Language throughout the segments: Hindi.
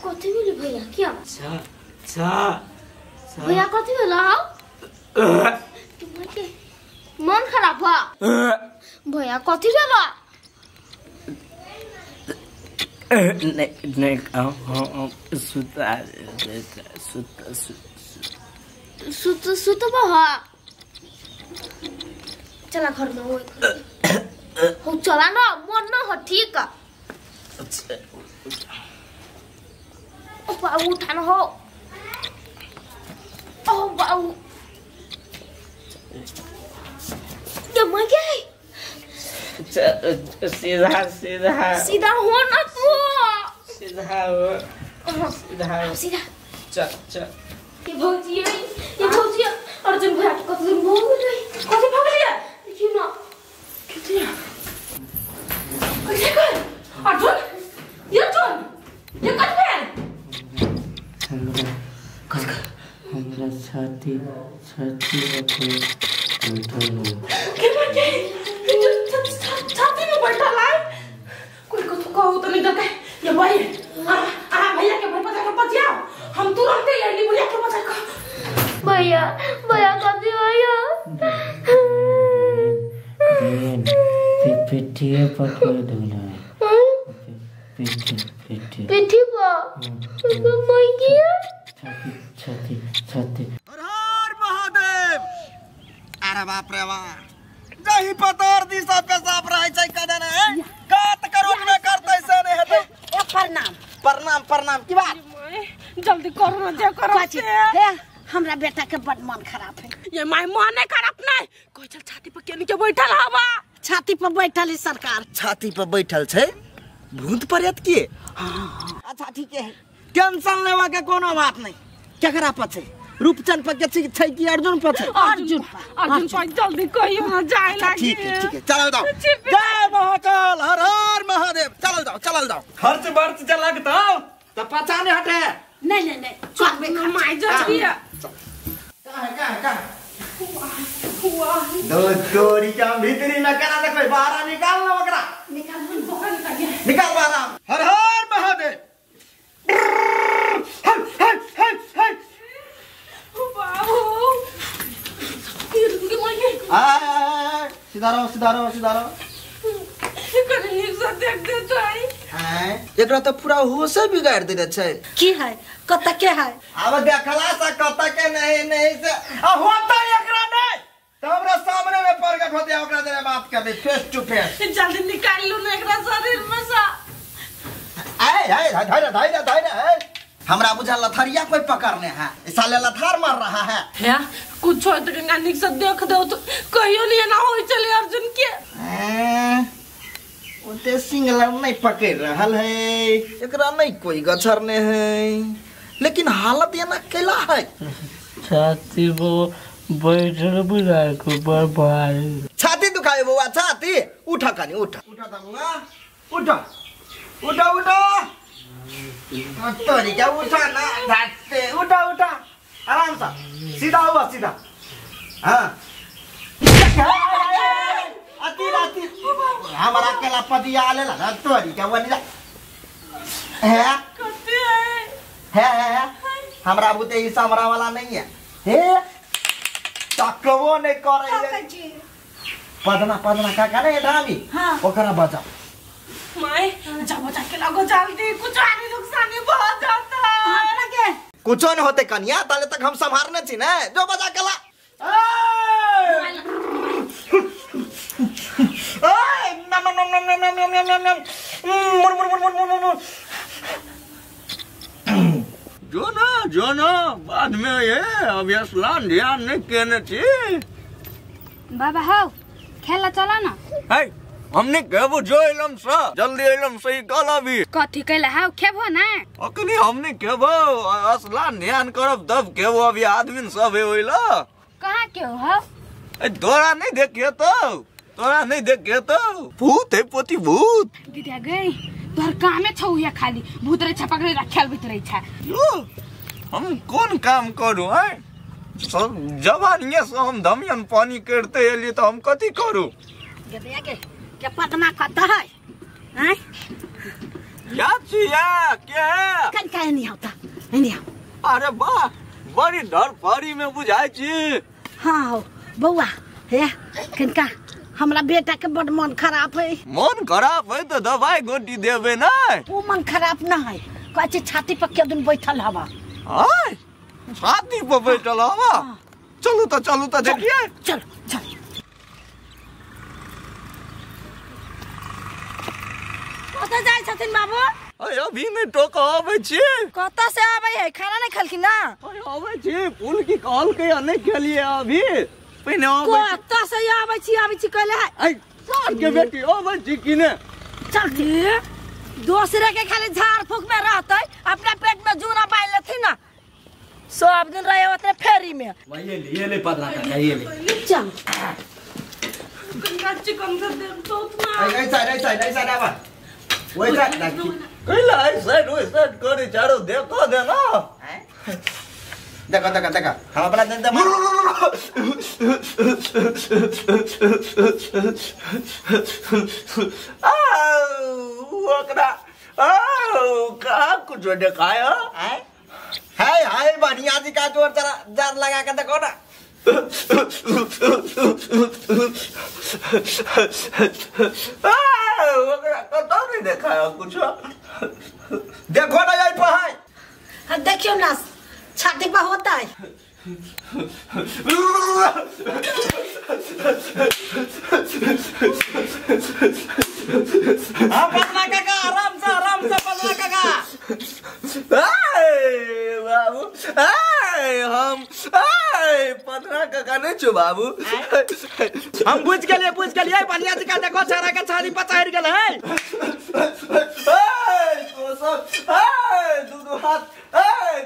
कथी भेलै भैया क्या भैया कथी भेलै मन खराब बा भैया कथी भेलै नहीं सुत बहा चला घर में हो चला ना मन ना हो ठीक है ओ बाबू उठाना हो ओ बाबू ये मैं क्या है सीधा हो ना तू सीधा चल ये भौजी अर्जुन भैया के कत दिन भोग गई कथि भाग लिया देखियो ना कितने कैसे कर अर्जुन ये कत है हमरा छाती के बटे छाती में बैठा है कोई को तो कहू तो नहीं देते ये भाई आ भैया के भाई पता कर बचिया हम तुरंत ही अली भैया के पता कर भैया कथी भैया पिठिए पकड़ दूला पिठी पा मैं किया छाती हर हर महादेव अरे बाप रे बाप जही पतोर दिशा पेशाब रहै छै कदन है कात करोड़ में करतै से नहीं हेतै ए प्रणाम की बात जल्दी करो ना दे करो हे हमरा बेटा के बड़ मन खराब है ये माय मन नहीं खराब नहीं कोई चल छाती पर केनी के बैठल हवा छाती पर बैठल है सरकार छाती पर बैठल छै भूत प्रेत के अच्छा ठीक है टेंशन लेवा के कोनो बात नहीं केकरा पर छै रूपचंद पर के छै कि अर्जुन पर छै अर्जुन पर जल्दी कहियो ना जाए लागी ठीक है चलो जाओ जय महाकाल हर हर महादेव चलो जाओ खर्च वर्च जे लगतौ त पचा नहीं हटे नहीं चल में माय जल्दी का दो तोरी का भीतरी में करा दे कोई बाहर निकाल लो ओकरा निकाल बाहर हर हर महादेव सीधा रहो एकरा तो पूरा होशे बिगाड़ देले छै की है कत के है अब देखला से कत के नहीं से आ होता एकरा नहीं तो हमरा सामने में प्रकट होते ओकरा जरे बात कर दे फेस टू फेस जल्दी निकाल लो ना एकरा शरीर में से धैर्य हमरा बुझा लथरिया कोई पकड़ने है साले लथार मार रहा है कुछ हो तो निक से देख दो तो कहियो नहीं ना होई चले अर्जुन के ओते सिंगलर नहीं पकड़ रहल है एकरा नहीं कोई गछरने है लेकिन हालत ये ना केला है छाती वो बैठल बुला को बरबार छाती दुखाए बुआ छाती उठा कानी उठा दमुआ उठा तोरी क्या उठा ना धक्के उठा आराम से सीधा हुआ सीधा हाँ अति हमारा केला पतिया आले लगा तोरी क्या हुआ नहीं है हमरा बुते ही सामरा वाला नहीं है हे तकवो नहीं करे पदना काका नहीं धामी ओकरा बचा माय जब बचा के लगो जल्दी कुछ आने नुकसान बहुत जाता है कुछ नहीं होते कन्या ताले तक हम संभारने छी ना जो बचा केला जो ना बाद में ये अब स्नान ध्यान नहीं केने छी बाबा हाउ खेला चला ना है हमने केबो जो इलम सा जल्दी इलम सही कला भी कथि कैला हाउ खेबो ना अकनी हमने केबो स्नान ध्यान करब तब केबो अभी आदमी सब है ओइला कहां के हो तोरा नहीं देखे तो भूत है पोती भूत दिदिया गई तोहर कामे छौ या खाली भूत रे छपक रे रखेल भीत रे छा हम कौन काम करू है जवानिया से हम धमियन पानी करते एली तो हम कथी करू गदिया के क्या पटना खाता है हैं? क्या चिया क्या है? कहीं कहीं नहीं होता नहीं आओ। अरे वाह बड़ी डर फारी में बुझाई छी। हाँ हो बउआ हे किनका हमरा बेटा के बड़ मन खराब है। मन खराब है तो दवाई गोटी देवे ना। वो मन खराब ना है कहते छाती पर के दिन बैठल हवा। आय छाती पर बैठल हवा। चलो तो देखिए। चल चल कत जाय छथिन बाबू? अरे अभी नहीं टोका आवे छी। कत से आवे है खाना नहीं खलखिन ना? अरे आवे छी फूल की कॉल के नहीं खेलिए अभी पहले आवे। कत से आवे छी कहले है। आई सार के बेटी आवे छी कि ने। चल दे दूसरे के खाली झाड़ फूक में रहते अपना पेट में जूना बांध लेथी ना सब दिन रहे उतने फेरी में। ये ले पतला का ये ले। चल कनका चिकन से दे तो उतना ऐसा आवा वही साइड देखी कैला साइड वो साइड करे चारो देखो दे ना। देखो हम अपना दिन दे ओकरा का कुछ दिखाया हाय बढ़िया जी का जोर जरा जार लगा के देखो ना। तो नहीं देखा कुछ देखो ना यही पर देखियो ना छाती पर होता है। पटना काका आराम से पटना काका। बाबू हम पटना काका नहीं छो बाबू। हम पूछ के लिए बढ़िया जी का देखो छारा का छाली पचाड़ गल है। तो सब दो हाथ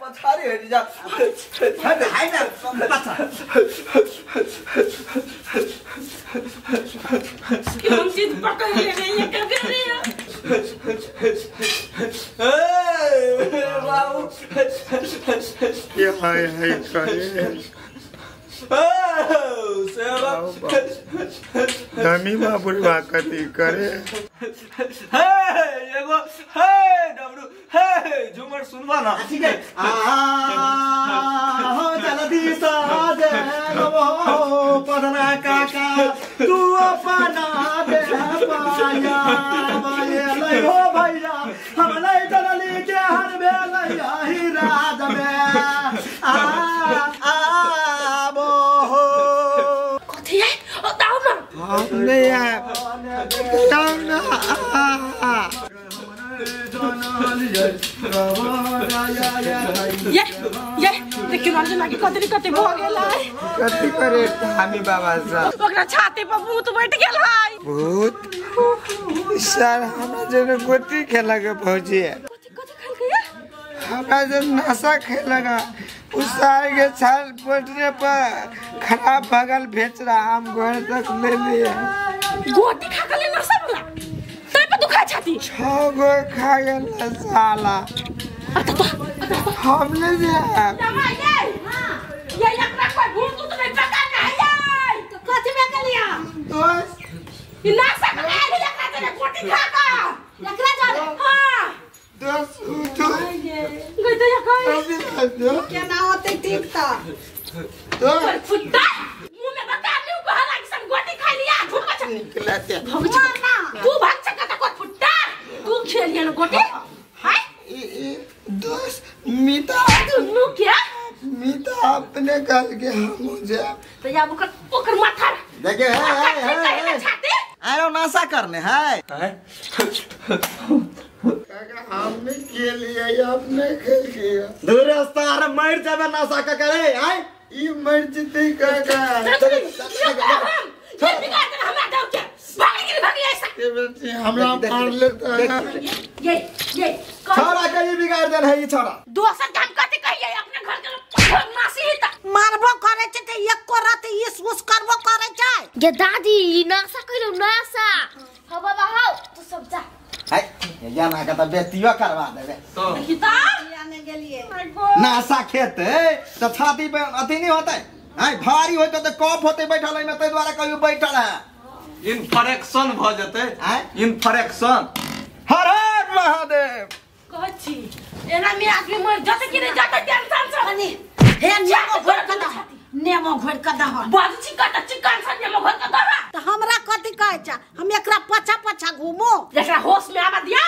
पछाड़ी हट जा है ना पछा। क्यों चीज पकड़ ले रही है क्या कर रही है? बाबू ये हाय करे धमी बुढ़वा कथी करे। एगो डबरू झूमर सुनवा ना। ठीक है जल्दी साजे गो पटना काका तू अपना दे पाया बाये हो भैया हम नहीं चलली के हर बेलैया ही राज में आबो कथी है? ओ दाऊ ना नहीं है ये देखियो ना जना की कथी हो गेल है। कथी करे हामी बाबा साहब ओकरा छाती पर भूत बैठ गेल है। भूत सर हमरा जन गोटी खेला के पहुंची है। कथी खेल के? हमरा जन नशा खेलेगा उस साल के छाल पटने पर खराब भगल भेच रहा हम घर तक ले लिए। गोटी खा के लेना सब ना तय पे दुखा छाती। 6 गो खा गया साला हमने जे जमा ये एकरा कोई भूत तो नहीं पता नहीं तो कथी में के लिया दोस्त ई ना सब ले एकरा तेरे गोटी खा का एकरा चल। हां दोस्त उठो गई तो या क्या ना होते ठीक था कोई फुट्टा मुंह में बता लियो बहला की सब गोटी खा लिया झूठ का निकलते तू भाग सका तो कोई फुट्टा तू खेलिया ना गोटी हाय दोस्त मीता तू क्या मीता अपने घर के हम मुझे तो या ओकर माथा देखे है छाती आयो नासा करने है। हमने खेल लिया आपने खेल किया दूर रास्ता अरे मर जावे नासा का करे आय ये मर्जी काका ये बिगाड़ कर हमरा डर के भागी ऐसा ये बेटी हमरा मार लेता है। ये छोरा के ये बिगाड़ देन है ये छोरा। दोसर काम करते कहिए अपने घर के नासी ही तक मारबो करे छे त एक को रात इस करबो करे छे। गे दादी नासा कइलो नासा हो बाबा हो तू सब जा। है या ना का त बेतियो करवा देबे किताब आने गेलिए नासा खेते तो छाती पे अथी नहीं होता है भारी होते तो कफ होते बैठल है तै द्वारा कहियो बैठल है इन्फेक्शन भ जते आय? इन्फेक्शन। हर हर महादेव। कहछि एना में आदमी मर जते कि नहीं जते टेंशन से अनि हे नेमो घोर के दह नेमो घोर के दह बाजी काटा चिकन से नेमो घर का दहा त हमरा कथि कहै छ हम एकरा पछा पछा घुमो एकरा होश में आवा दिया